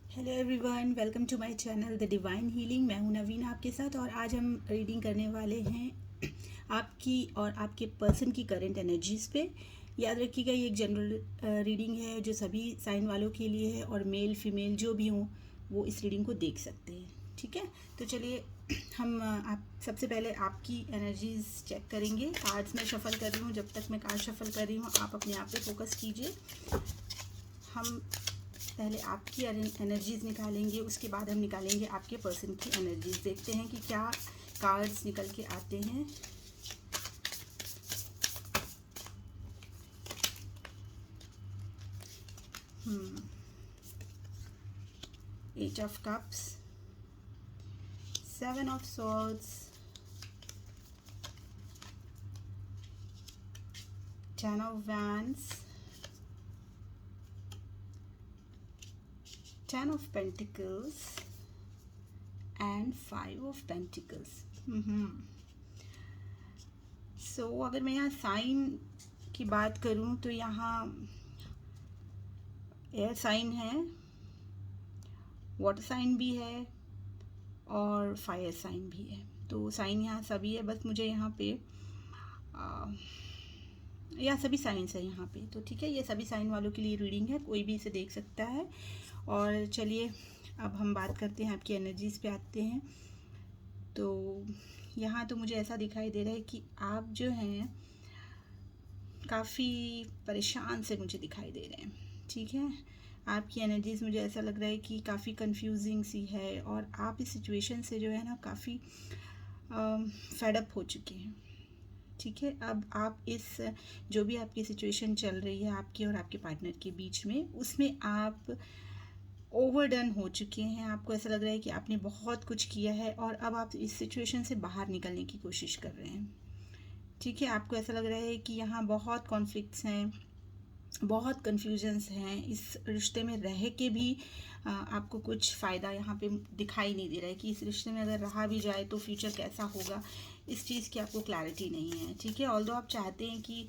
Hello everyone, welcome to my channel the divine healing. मैं हूं नवीन आपके साथ और आज हम रीडिंग करने वाले हैं आपकी और आपके पर्सन की करंट एनर्जीज़ पे। याद रखिएगा, ये एक जनरल रीडिंग है जो सभी साइन वालों के लिए है और मेल फीमेल जो भी हों वो इस रीडिंग को देख सकते हैं। ठीक है, तो चलिए हम आप सबसे पहले आपकी एनर्जीज़ चेक करेंगे। कार्ड्स मैं शफल कर रही हूँ। जब तक मैं कार्ड शफल कर रही हूँ आप अपने आप पे फोकस कीजिए। हम पहले आपकी एनर्जीज़ निकालेंगे, उसके बाद हम निकालेंगे आपके पर्सन की एनर्जीज़। देखते हैं कि क्या कार्ड्स निकल के आते हैं। Eight of cups, seven of swords, ten of wands, ten of pentacles and five of pentacles. So अगर मैं यहाँ साइन की बात करूँ तो यहाँ एयर साइन है, वाटर साइन भी है और फायर साइन भी है। तो साइन यहाँ सभी है, बस मुझे यहाँ पे या सभी साइंस है यहाँ पे। तो ठीक है, ये सभी साइन वालों के लिए रीडिंग है, कोई भी इसे देख सकता है। और चलिए अब हम बात करते हैं, आपकी एनर्जीज़ पे आते हैं। तो यहाँ तो मुझे ऐसा दिखाई दे रहा है कि आप जो हैं काफ़ी परेशान से मुझे दिखाई दे रहे हैं। ठीक है, आपकी एनर्जीज़ मुझे ऐसा लग रहा है कि काफ़ी कंफ्यूजिंग सी है और आप इस सिचुएशन से जो है ना काफ़ी फेड अप हो चुके हैं। ठीक है, अब आप इस जो भी आपकी सिचुएशन चल रही है आपके और आपके पार्टनर के बीच में, उसमें आप ओवरडन हो चुके हैं। आपको ऐसा लग रहा है कि आपने बहुत कुछ किया है और अब आप इस सिचुएशन से बाहर निकलने की कोशिश कर रहे हैं। ठीक है, आपको ऐसा लग रहा है कि यहाँ बहुत कॉन्फ्लिक्ट्स हैं, बहुत कन्फ्यूजन्स हैं। इस रिश्ते में रह के भी आपको कुछ फ़ायदा यहाँ पे दिखाई नहीं दे रहा है कि इस रिश्ते में अगर रहा भी जाए तो फ्यूचर कैसा होगा, इस चीज़ की आपको क्लैरिटी नहीं है। ठीक है, ऑल्दो आप चाहते हैं कि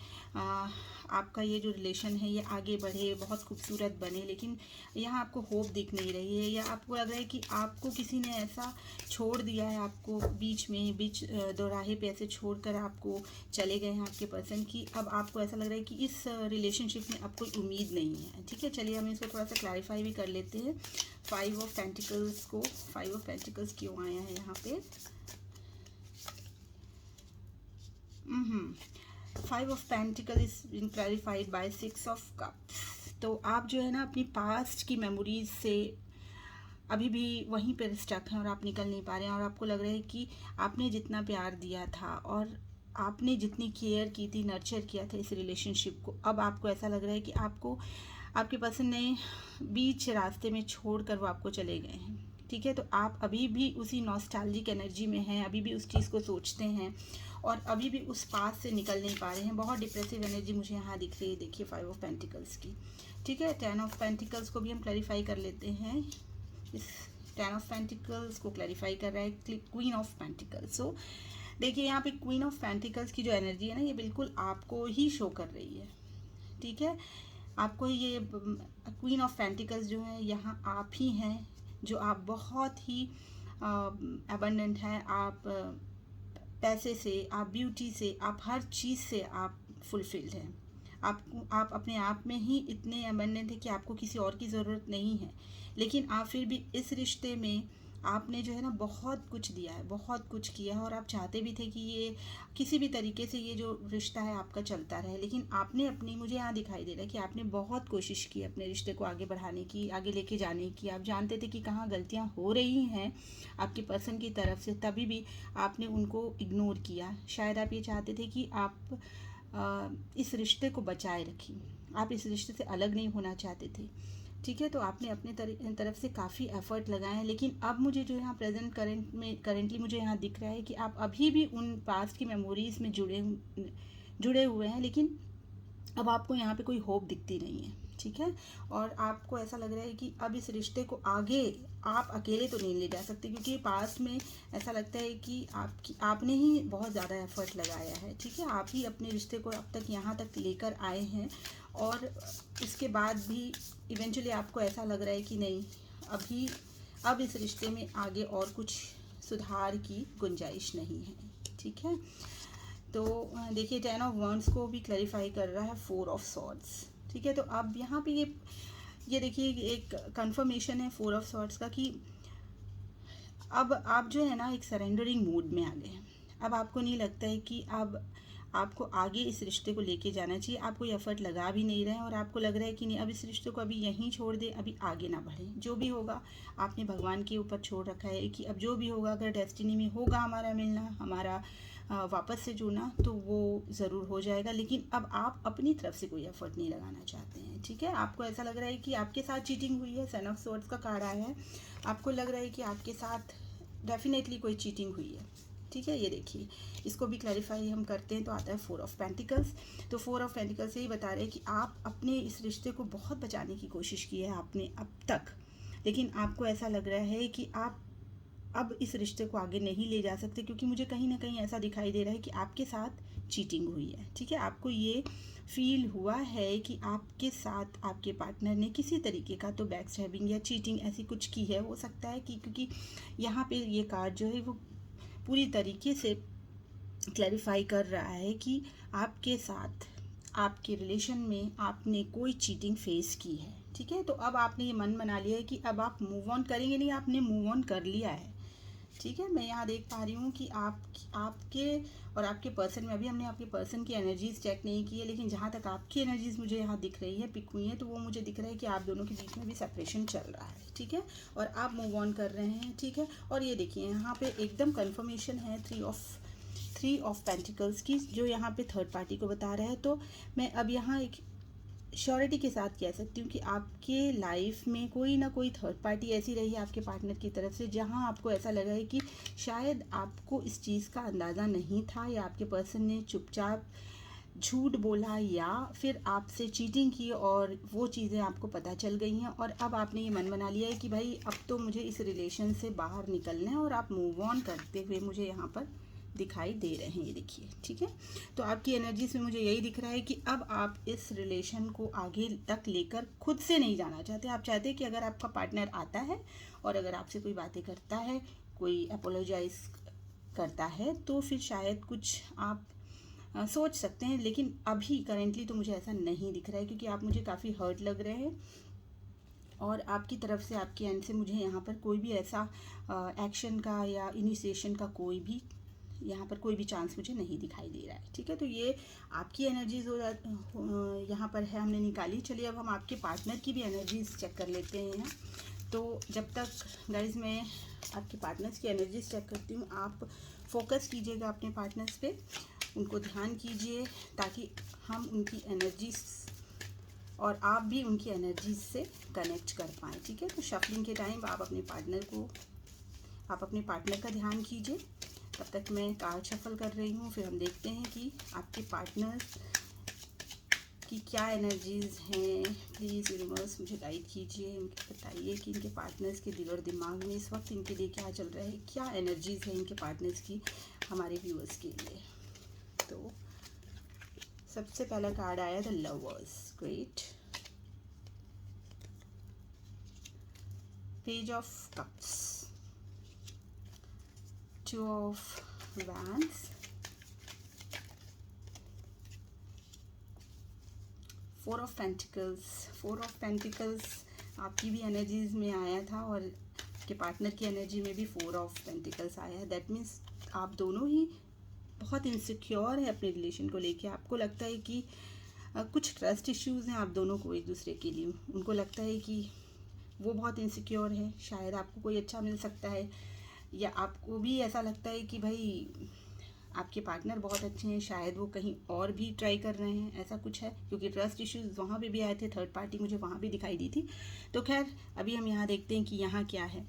आपका ये जो रिलेशन है ये आगे बढ़े, बहुत खूबसूरत बने, लेकिन यहाँ आपको होप दिख नहीं रही है, या आपको लग रहा है कि आपको किसी ने ऐसा छोड़ दिया है, आपको बीच दोराहे पे ऐसे छोड़कर आपको चले गए हैं आपके पर्सन की। अब आपको ऐसा लग रहा है कि इस रिलेशनशिप में अब कोई उम्मीद नहीं है। ठीक है, चलिए हम इसको थोड़ा सा क्लैरिफाई भी कर लेते हैं। फाइव ऑफ पेंटिकल्स को, फाइव ऑफ पेंटिकल्स क्यों आया है यहाँ पे? Five of pentacle is been clarified by six of cups. तो आप जो है ना अपनी पास्ट की मेमोरीज से अभी भी वहीं पर स्टक हैं और आप निकल नहीं पा रहे हैं, और आपको लग रहा है कि आपने जितना प्यार दिया था और आपने जितनी केयर की थी, नर्चर किया था इस रिलेशनशिप को, अब आपको ऐसा लग रहा है कि आपको आपके पर्सन ने बीच रास्ते में छोड़ कर वो आपको चले गए हैं। ठीक है, तो आप अभी भी उसी नॉस्टैल्जिक एनर्जी में हैं, अभी भी उस चीज़ को सोचते हैं और अभी भी उस पास से निकल नहीं पा रहे हैं। बहुत डिप्रेसिव एनर्जी मुझे यहाँ दिख रही है, देखिए फाइव ऑफ पेंटिकल्स की। ठीक है, टेन ऑफ पेंटिकल्स को भी हम क्लैरिफाई कर लेते हैं। इस टेन ऑफ पेंटिकल्स को क्लैरिफाई कर रहा है क्वीन ऑफ पेंटिकल्स। सो देखिए यहाँ पे क्वीन ऑफ पेंटिकल्स की जो एनर्जी है ना, ये बिल्कुल आपको ही शो कर रही है। ठीक है, आपको ये क्वीन ऑफ पेंटिकल्स जो है यहाँ आप ही हैं, जो आप बहुत ही अबंडेंट हैं। आप पैसे से, आप ब्यूटी से, आप हर चीज़ से आप फुलफिल्ड हैं। आप अपने आप में ही इतने अबंडेंट हैं कि आपको किसी और की ज़रूरत नहीं है, लेकिन आप फिर भी इस रिश्ते में आपने जो है ना बहुत कुछ दिया है, बहुत कुछ किया है, और आप चाहते भी थे कि ये किसी भी तरीके से ये जो रिश्ता है आपका चलता रहे। लेकिन आपने अपनी, मुझे यहाँ दिखाई दे रहा है कि आपने बहुत कोशिश की अपने रिश्ते को आगे बढ़ाने की, आगे लेके जाने की। आप जानते थे कि कहाँ गलतियाँ हो रही हैं आपके पर्सन की तरफ से, तभी भी आपने उनको इग्नोर किया। शायद आप ये चाहते थे कि आप इस रिश्ते को बचाए रखें, आप इस रिश्ते से अलग नहीं होना चाहते थे। ठीक है, तो आपने अपने तरफ से काफ़ी एफर्ट लगाए हैं, लेकिन अब मुझे जो यहाँ करेंटली मुझे यहाँ दिख रहा है कि आप अभी भी उन पास्ट की मेमोरीज़ में जुड़े हुए हैं, लेकिन अब आपको यहाँ पे कोई होप दिखती नहीं है। ठीक है, और आपको ऐसा लग रहा है कि अब इस रिश्ते को आगे आप अकेले तो नहीं ले जा सकते, क्योंकि पास में ऐसा लगता है कि आपने ही बहुत ज़्यादा एफर्ट लगाया है। ठीक है, आप ही अपने रिश्ते को अब तक यहाँ तक लेकर आए हैं, और इसके बाद भी इवेंचुअली आपको ऐसा लग रहा है कि नहीं, अभी अब इस रिश्ते में आगे और कुछ सुधार की गुंजाइश नहीं है, ठीक है। तो देखिए 10 ऑफ वॉन्ड्स को भी क्लैरिफाई कर रहा है 4 ऑफ सॉर्ड्स, ठीक है। तो अब यहाँ पे ये देखिए एक कंफर्मेशन है 4 ऑफ सॉर्ड्स का कि अब आप जो है ना एक सरेंडरिंग मूड में आ गए हैं। अब आपको नहीं लगता है कि अब आपको आगे इस रिश्ते को लेके जाना चाहिए, आप कोई एफर्ट लगा भी नहीं रहे हैं और आपको लग रहा है कि नहीं अब इस रिश्ते को अभी यहीं छोड़ दे, अभी आगे ना बढ़े। जो भी होगा आपने भगवान के ऊपर छोड़ रखा है कि अब जो भी होगा, अगर डेस्टिनी में होगा हमारा मिलना, हमारा वापस से जुड़ना, तो वो ज़रूर हो जाएगा। लेकिन अब आप अपनी तरफ से कोई एफर्ट नहीं लगाना चाहते हैं, ठीक है। आपको ऐसा लग रहा है कि आपके साथ चीटिंग हुई है, सन ऑफ सोर्ड्स का कार्ड आया है। आपको लग रहा है कि आपके साथ डेफिनेटली कोई चीटिंग हुई है, ठीक है। ये देखिए इसको भी क्लैरिफाई हम करते हैं तो आता है 4 ऑफ पेंटिकल्स। तो 4 ऑफ पेंटिकल्स से ही बता रहे हैं कि आप अपने इस रिश्ते को बहुत बचाने की कोशिश की है आपने अब तक, लेकिन आपको ऐसा लग रहा है कि आप अब इस रिश्ते को आगे नहीं ले जा सकते, क्योंकि मुझे कहीं ना कहीं ऐसा दिखाई दे रहा है कि आपके साथ चीटिंग हुई है, ठीक है। आपको ये फील हुआ है कि आपके साथ आपके पार्टनर ने किसी तरीके का तो बैक स्टैबिंग या चीटिंग ऐसी कुछ की है। हो सकता है कि क्योंकि यहाँ पे ये कार्ड जो है वो पूरी तरीके से क्लैरिफाई कर रहा है कि आपके साथ आपके रिलेशन में आपने कोई चीटिंग फेस की है, ठीक है। तो अब आपने ये मन बना लिया है कि अब आप मूव ऑन करेंगे नहीं, आपने मूव ऑन कर लिया है, ठीक है। मैं यहाँ देख पा रही हूँ कि आपके और आपके पर्सन में, अभी हमने आपके पर्सन की एनर्जीज चेक नहीं की है, लेकिन जहाँ तक आपकी एनर्जीज मुझे यहाँ दिख रही है, पिक हुई है, तो वो मुझे दिख रहा है कि आप दोनों के बीच में भी सेपरेशन चल रहा है, ठीक है। और आप मूव ऑन कर रहे हैं, ठीक है। और ये देखिए यहाँ पे एकदम कंफर्मेशन है 3 ऑफ पेंटिकल्स की, जो यहाँ पे थर्ड पार्टी को बता रहा है। तो मैं अब यहाँ एक श्योरिटी के साथ कह सकती हूँ कि आपके लाइफ में कोई ना कोई थर्ड पार्टी ऐसी रही है आपके पार्टनर की तरफ से, जहाँ आपको ऐसा लगा है कि शायद आपको इस चीज़ का अंदाज़ा नहीं था, या आपके पर्सन ने चुपचाप झूठ बोला, या फिर आपसे चीटिंग की और वो चीज़ें आपको पता चल गई हैं। और अब आपने ये मन बना लिया है कि भाई अब तो मुझे इस रिलेशन से बाहर निकलना है, और आप मूव ऑन करते हुए मुझे यहाँ पर दिखाई दे रहे हैं, ये देखिए, ठीक है। तो आपकी एनर्जीज में मुझे यही दिख रहा है कि अब आप इस रिलेशन को आगे तक लेकर खुद से नहीं जाना चाहते। आप चाहते हैं कि अगर आपका पार्टनर आता है और अगर आपसे कोई बातें करता है, कोई अपोलोजाइज करता है, तो फिर शायद कुछ आप सोच सकते हैं। लेकिन अभी करेंटली तो मुझे ऐसा नहीं दिख रहा है, क्योंकि आप मुझे काफ़ी हर्ट लग रहे हैं और आपकी तरफ से, आपके एंड से मुझे यहाँ पर कोई भी ऐसा एक्शन का या इनिशिएशन का कोई भी यहाँ पर कोई भी चांस मुझे नहीं दिखाई दे रहा है, ठीक है। तो ये आपकी एनर्जीज यहाँ पर है, हमने निकाली। चलिए अब हम आपके पार्टनर की भी एनर्जीज चेक कर लेते हैं। तो जब तक गाइज मैं आपके पार्टनर्स की एनर्जीज चेक करती हूँ, आप फोकस कीजिएगा अपने पार्टनर्स पे, उनको ध्यान कीजिए, ताकि हम उनकी एनर्जीज और आप भी उनकी एनर्जीज से कनेक्ट कर पाएँ, ठीक है। तो शफलिंग के टाइम आप अपने पार्टनर का ध्यान कीजिए। तब तक मैं कार्ड शफल कर रही हूँ, फिर हम देखते हैं कि आपके पार्टनर्स की क्या एनर्जीज़ हैं। प्लीज़ यूनिवर्स मुझे गाइड कीजिए, उनके बताइए कि इनके पार्टनर्स के दिल और दिमाग में इस वक्त इनके लिए क्या चल रहा है, क्या एनर्जीज़ है इनके पार्टनर्स की हमारे व्यूअर्स के लिए। तो सबसे पहला कार्ड आया the lovers, great. Page of cups, 2 of Wands, 4 of Pentacles। 4 of Pentacles आपकी भी एनर्जीज में आया था और आपके पार्टनर की एनर्जी में भी 4 of Pentacles आया है। दैट मीन्स आप दोनों ही बहुत इनसिक्योर है अपने रिलेशन को लेके। आपको लगता है कि कुछ ट्रस्ट इश्यूज़ हैं आप दोनों को एक दूसरे के लिए। उनको लगता है कि वो बहुत इनसिक्योर है, शायद आपको कोई अच्छा मिल सकता है, या आपको भी ऐसा लगता है कि भाई आपके पार्टनर बहुत अच्छे हैं, शायद वो कहीं और भी ट्राई कर रहे हैं, ऐसा कुछ है। क्योंकि ट्रस्ट इश्यूज वहाँ पे भी आए थे, थर्ड पार्टी मुझे वहाँ भी दिखाई दी थी। तो खैर अभी हम यहाँ देखते हैं कि यहाँ क्या है।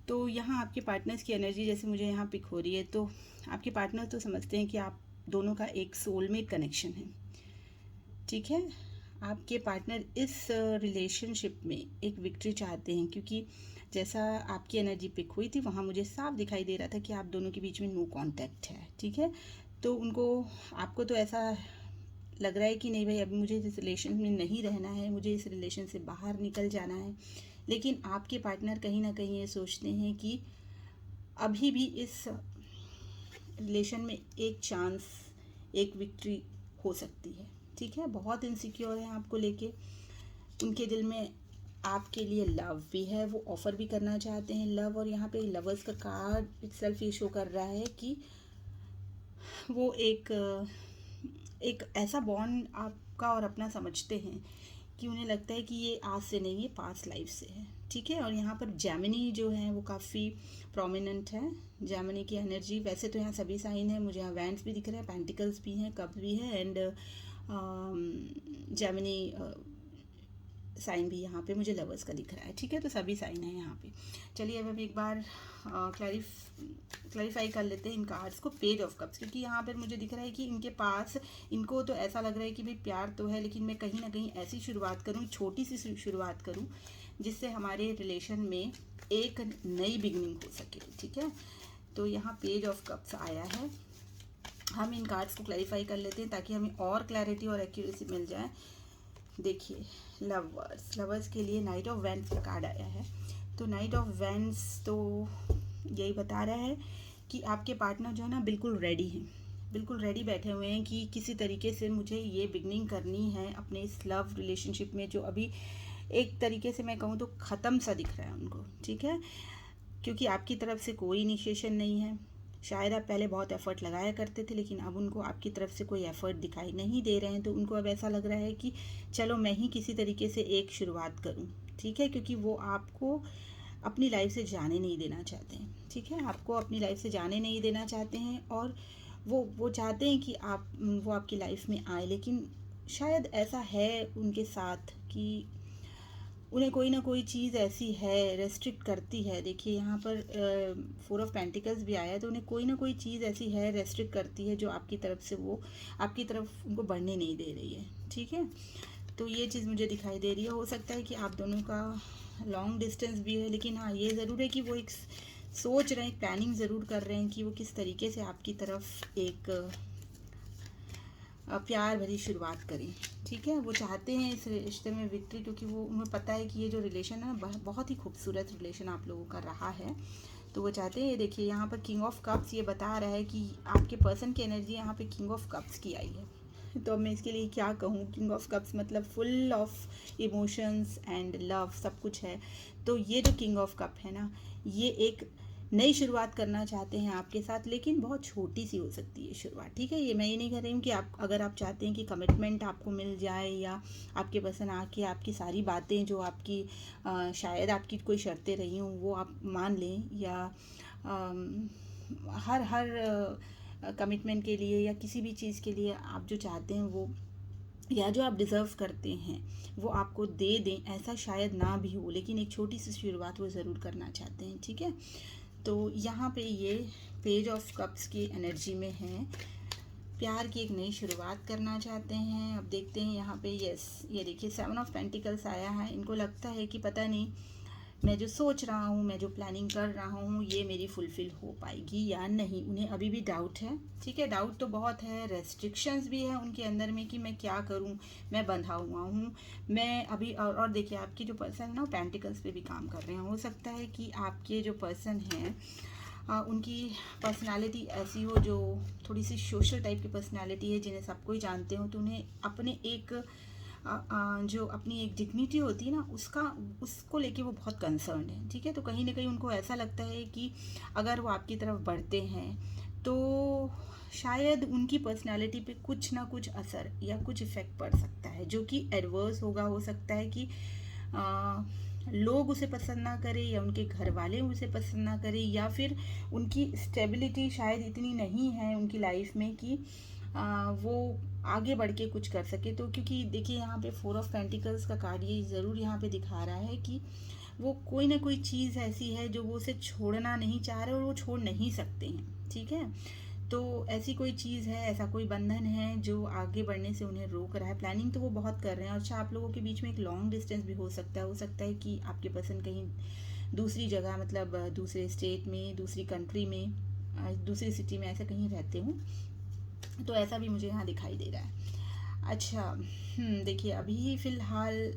तो यहाँ आपके पार्टनर्स की एनर्जी जैसे मुझे यहाँ पिक हो रही है, तो आपके पार्टनर तो समझते हैं कि आप दोनों का एक सोलमेट कनेक्शन है, ठीक है। आपके पार्टनर इस रिलेशनशिप में एक विक्ट्री चाहते हैं, क्योंकि जैसा आपकी एनर्जी पिक हुई थी वहाँ मुझे साफ दिखाई दे रहा था कि आप दोनों के बीच में नो कांटेक्ट है, ठीक है। तो आपको तो ऐसा लग रहा है कि नहीं भाई अभी मुझे इस रिलेशन में नहीं रहना है, मुझे इस रिलेशन से बाहर निकल जाना है, लेकिन आपके पार्टनर कहीं ना कहीं ये सोचते हैं कि अभी भी इस रिलेशन में एक चांस, एक विक्ट्री हो सकती है। ठीक है, बहुत इनसिक्योर हैं आपको लेके। उनके दिल में आपके लिए लव भी है, वो ऑफ़र भी करना चाहते हैं लव। और यहाँ पे लवर्स का कार्ड इटसेल्फ ये शो कर रहा है कि वो एक ऐसा बॉन्ड आपका और अपना समझते हैं कि उन्हें लगता है कि ये आज से नहीं, ये पास्ट लाइफ से है। ठीक है, और यहाँ पर जेमिनी जो है वो काफ़ी प्रोमिनेंट है। जेमिनी की एनर्जी, वैसे तो यहाँ सभी साइन है, मुझे यहाँ वैंड्स भी दिख रहा है, पेंटिकल्स भी हैं, कप भी है, एंड जेमिनी साइन भी यहाँ पे मुझे लवर्स का दिख रहा है। ठीक है, तो सभी साइन है यहाँ पे। चलिए अब हम एक बार क्लैरिफाई कर लेते हैं इन कार्ड्स को। पेज ऑफ कप्स, क्योंकि यहाँ पर मुझे दिख रहा है कि इनके पास, इनको तो ऐसा लग रहा है कि भाई प्यार तो है, लेकिन मैं कहीं ना कहीं ऐसी शुरुआत करूँ, छोटी सी शुरुआत करूँ जिससे हमारे रिलेशन में एक नई बिगनिंग हो सके। ठीक है, तो यहाँ पेज ऑफ कप्स आया है। हम इन कार्ड्स को क्लैरिफाई कर लेते हैं ताकि हमें और क्लैरिटी और एक्यूरेसी मिल जाए। देखिए, लवर्स के लिए नाइट ऑफ वैंड्स का कार्ड आया है। तो नाइट ऑफ वैंड्स तो यही बता रहा है कि आपके पार्टनर जो है ना बिल्कुल रेडी हैं, बिल्कुल रेडी बैठे हुए हैं कि किसी तरीके से मुझे ये बिगनिंग करनी है अपने इस लव रिलेशनशिप में, जो अभी एक तरीके से मैं कहूँ तो ख़त्म सा दिख रहा है उनको। ठीक है, क्योंकि आपकी तरफ से कोई इनिशिएशन नहीं है। शायद आप पहले बहुत एफ़र्ट लगाया करते थे, लेकिन अब उनको आपकी तरफ से कोई एफ़र्ट दिखाई नहीं दे रहे हैं। तो उनको अब ऐसा लग रहा है कि चलो मैं ही किसी तरीके से एक शुरुआत करूं। ठीक है, क्योंकि वो आपको अपनी लाइफ से जाने नहीं देना चाहते हैं। ठीक है, आपको अपनी लाइफ से जाने नहीं देना चाहते हैं, और वो चाहते हैं कि वो आपकी लाइफ में आए, लेकिन शायद ऐसा है उनके साथ कि उन्हें कोई ना कोई चीज़ ऐसी है रेस्ट्रिक्ट करती है। देखिए यहाँ पर 4 ऑफ पेंटिकल्स भी आया है, तो उन्हें कोई ना कोई चीज़ ऐसी है रेस्ट्रिक्ट करती है जो आपकी तरफ से, वो आपकी तरफ उनको बढ़ने नहीं दे रही है। ठीक है, तो ये चीज़ मुझे दिखाई दे रही है। हो सकता है कि आप दोनों का लॉन्ग डिस्टेंस भी है, लेकिन हाँ ये ज़रूर है कि वो एक सोच रहे हैं, प्लानिंग ज़रूर कर रहे हैं कि वो किस तरीके से आपकी तरफ एक प्यार भरी शुरुआत करें। ठीक है, वो चाहते हैं इस रिश्ते में विक्ट्री, क्योंकि वो उन्हें पता है कि ये जो रिलेशन है ना बहुत ही खूबसूरत रिलेशन आप लोगों का रहा है। तो वो चाहते हैं, ये देखिए यहाँ पर किंग ऑफ कप्स ये बता रहा है कि आपके पर्सन की एनर्जी यहाँ पे किंग ऑफ कप्स की आई है। तो अब मैं इसके लिए क्या कहूँ, किंग ऑफ कप्स मतलब full of emotions and love, सब कुछ है। तो ये जो किंग ऑफ कप है ना, ये एक नई शुरुआत करना चाहते हैं आपके साथ, लेकिन बहुत छोटी सी हो सकती है शुरुआत। ठीक है, ये मैं ये नहीं कह रही हूँ कि आप, अगर आप चाहते हैं कि कमिटमेंट आपको मिल जाए, या आपके पर्सन आके आपकी सारी बातें जो आपकी शायद आपकी कोई शर्तें रही हों वो आप मान लें, या हर कमिटमेंट के लिए या किसी भी चीज़ के लिए आप जो चाहते हैं वो, या जो आप डिज़र्व करते हैं वो आपको दे दें, ऐसा शायद ना भी हो, लेकिन एक छोटी सी शुरुआत वो ज़रूर करना चाहते हैं। ठीक है, तो यहाँ पे ये पेज ऑफ कप्स की एनर्जी में है, प्यार की एक नई शुरुआत करना चाहते हैं। अब देखते हैं यहाँ पे, यस ये देखिए 7 ऑफ पेंटिकल्स आया है। इनको लगता है कि पता नहीं मैं जो सोच रहा हूँ, मैं जो प्लानिंग कर रहा हूँ, ये मेरी फुलफ़िल हो पाएगी या नहीं, उन्हें अभी भी डाउट है। ठीक है, डाउट तो बहुत है, रेस्ट्रिक्शंस भी है उनके अंदर में कि मैं क्या करूँ, मैं बंधा हुआ हूँ मैं अभी। और देखिए आपकी जो पर्सन है ना, पेंटिकल्स पे भी काम कर रहे हैं। हो सकता है कि आपके जो पर्सन हैं उनकी पर्सनालिटी ऐसी हो जो थोड़ी सी सोशल टाइप की पर्सनालिटी है, जिन्हें सबको ही जानते हो, तो उन्हें अपने एक जो अपनी एक डिग्निटी होती है ना, उसको लेके वो बहुत कंसर्न है। ठीक है, तो कहीं ना कहीं उनको ऐसा लगता है कि अगर वो आपकी तरफ बढ़ते हैं तो शायद उनकी पर्सनालिटी पे कुछ ना कुछ असर या कुछ इफ़ेक्ट पड़ सकता है, जो कि एडवर्स होगा। हो सकता है कि लोग उसे पसंद ना करें, या उनके घर वाले उसे पसंद ना करें, या फिर उनकी स्टेबिलिटी शायद इतनी नहीं है उनकी लाइफ में कि वो आगे बढ़ के कुछ कर सके। तो क्योंकि देखिए यहाँ पे 4 ऑफ पेंटिकल्स का कार्ड ये ज़रूर यहाँ पे दिखा रहा है कि वो कोई ना कोई चीज़ ऐसी है जो वो उसे छोड़ना नहीं चाह रहे और वो छोड़ नहीं सकते हैं। ठीक है, तो ऐसी कोई चीज़ है, ऐसा कोई बंधन है जो आगे बढ़ने से उन्हें रोक रहा है। प्लानिंग तो वो बहुत कर रहे हैं। अच्छा, आप लोगों के बीच में एक लॉन्ग डिस्टेंस भी हो सकता है कि आपके पर्सन कहीं दूसरी जगह, मतलब दूसरे स्टेट में, दूसरी कंट्री में, दूसरी सिटी में ऐसा कहीं रहते हूँ, तो ऐसा भी मुझे यहाँ दिखाई दे रहा है। अच्छा, देखिए अभी फ़िलहाल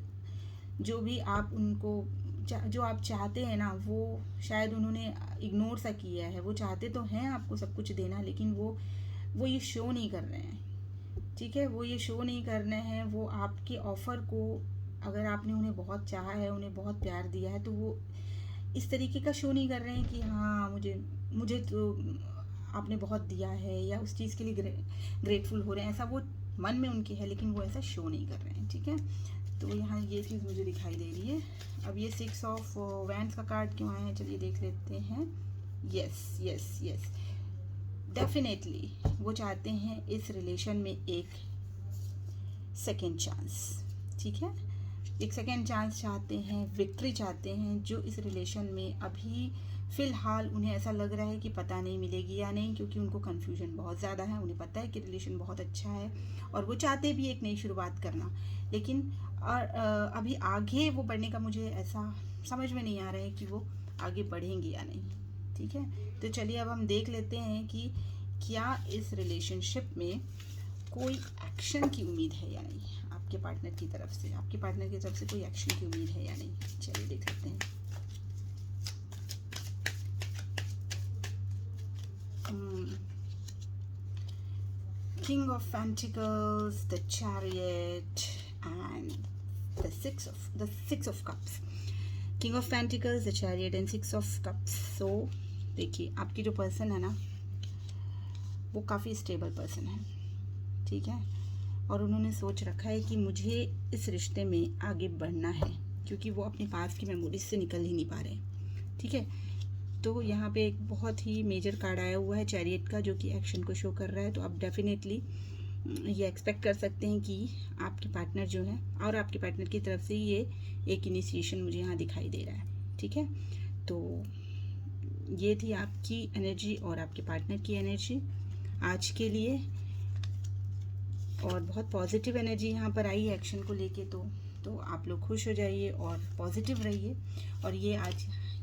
जो भी आप उनको जो आप चाहते हैं ना वो शायद उन्होंने इग्नोर सा किया है। वो चाहते तो हैं आपको सब कुछ देना, लेकिन वो ये शो नहीं कर रहे हैं, ठीक है। वो ये शो नहीं कर रहे हैं। वो आपके ऑफ़र को, अगर आपने उन्हें बहुत चाहा है, उन्हें बहुत प्यार दिया है, तो वो इस तरीके का शो नहीं कर रहे हैं कि हाँ मुझे तो आपने बहुत दिया है, या उस चीज़ के लिए ग्रेटफुल हो रहे हैं। ऐसा वो मन में उनके है, लेकिन वो ऐसा शो नहीं कर रहे हैं, ठीक है। तो यहाँ ये चीज़ मुझे दिखाई दे रही है। अब ये 6 ऑफ वैंड्स का कार्ड क्यों आया है, चलिए देख लेते हैं। यस यस यस, डेफिनेटली वो चाहते हैं इस रिलेशन में एक सेकेंड चांस, ठीक है। एक सेकेंड चांस चाहते हैं, विक्ट्री चाहते हैं, जो इस रिलेशन में अभी फ़िलहाल उन्हें ऐसा लग रहा है कि पता नहीं मिलेगी या नहीं, क्योंकि उनको कन्फ्यूजन बहुत ज़्यादा है। उन्हें पता है कि रिलेशन बहुत अच्छा है और वो चाहते भी एक नई शुरुआत करना, लेकिन अभी आगे वो बढ़ने का मुझे ऐसा समझ में नहीं आ रहा है कि वो आगे बढ़ेंगे या नहीं, ठीक है। तो चलिए अब हम देख लेते हैं कि क्या इस रिलेशनशिप में कोई एक्शन की उम्मीद है या नहीं, आपके पार्टनर की तरफ से। आपके पार्टनर की तरफ से कोई एक्शन की उम्मीद है या नहीं, चलिए देख लेते हैं। King of Pentacles, the Chariot, and the Six of Cups. King of Pentacles, the Chariot, and Six of Cups. So देखिए, आपकी जो पर्सन है ना, वो काफ़ी स्टेबल पर्सन है, ठीक है। और उन्होंने सोच रखा है कि मुझे इस रिश्ते में आगे बढ़ना है, क्योंकि वो अपने पास की मेमोरीज से निकल ही नहीं पा रहे, ठीक है। तो यहाँ पे एक बहुत ही मेजर कार्ड आया हुआ है चैरियट का, जो कि एक्शन को शो कर रहा है। तो आप डेफिनेटली ये एक्सपेक्ट कर सकते हैं कि आपके पार्टनर जो है, और आपके पार्टनर की तरफ से ये एक इनिशिएशन मुझे यहाँ दिखाई दे रहा है, ठीक है। तो ये थी आपकी एनर्जी और आपके पार्टनर की एनर्जी आज के लिए, और बहुत पॉजिटिव एनर्जी यहाँ पर आई है एक्शन को लेके। तो आप लोग खुश हो जाइए और पॉजिटिव रहिए। और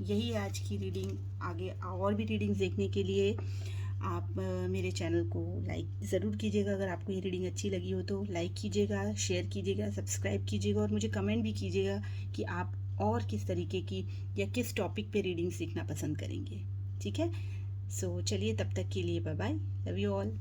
यही आज की रीडिंग। आगे और भी रीडिंग्स देखने के लिए आप मेरे चैनल को लाइक ज़रूर कीजिएगा। अगर आपको ये रीडिंग अच्छी लगी हो तो लाइक कीजिएगा, शेयर कीजिएगा, सब्सक्राइब कीजिएगा, और मुझे कमेंट भी कीजिएगा कि आप और किस तरीके की या किस टॉपिक पे रीडिंग सीखना पसंद करेंगे, ठीक है। सो चलिए, तब तक के लिए bye bye, love you all.